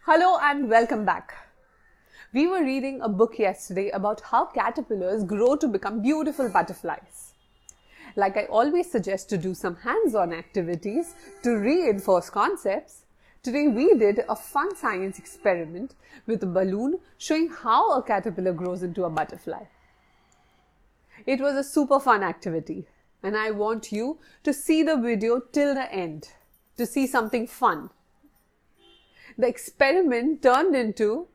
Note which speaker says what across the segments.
Speaker 1: Hello and welcome back. We were reading a book yesterday about how caterpillars grow to become beautiful butterflies. Like I always suggest to do some hands-on activities to reinforce concepts, today we did a fun science experiment with a balloon showing how a caterpillar grows into a butterfly. It was a super fun activity and I want you to see the video till the end to see something fun. The experiment turned into,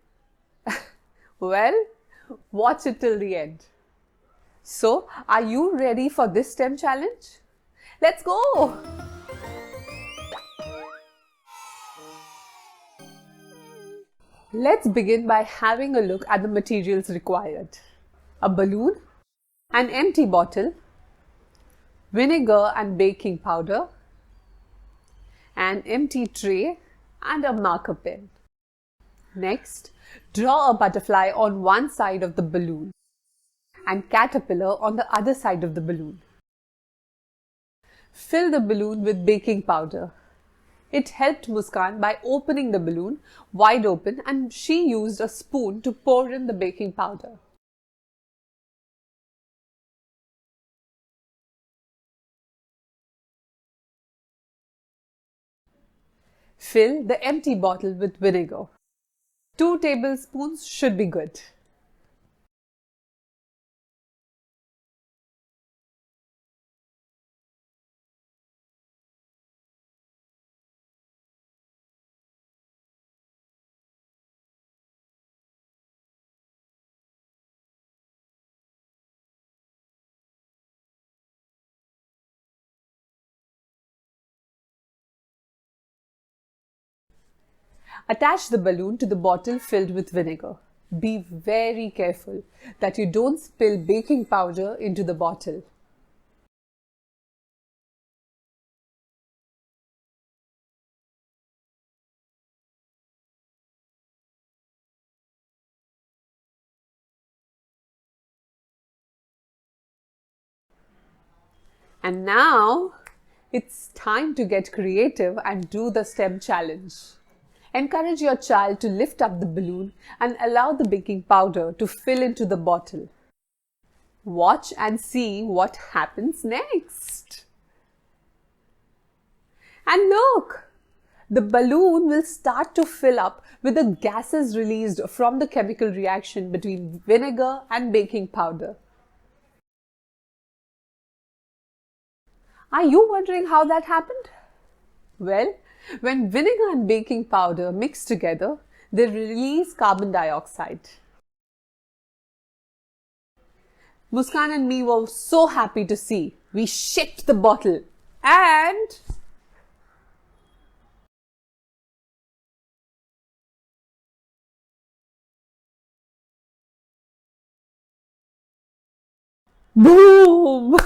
Speaker 1: well, watch it till the end. So, are you ready for this STEM challenge? Let's go! Let's begin by having a look at the materials required. A balloon, an empty bottle, vinegar and baking powder, an empty tray, and a marker pen. Next, draw a butterfly on one side of the balloon and caterpillar on the other side of the balloon. Fill the balloon with baking powder. It helped Muskan by opening the balloon wide open and she used a spoon to pour in the baking powder. Fill the empty bottle with vinegar. 2 tablespoons should be good. Attach the balloon to the bottle filled with vinegar. Be very careful that you don't spill baking powder into the bottle. And now it's time to get creative and do the STEM challenge. Encourage your child to lift up the balloon and allow the baking powder to fill into the bottle. Watch and see what happens next. And look! The balloon will start to fill up with the gases released from the chemical reaction between vinegar and baking powder. Are you wondering how that happened? Well, when vinegar and baking powder mix together, they release carbon dioxide. Muskan and me were so happy to see. We shook the bottle and boom!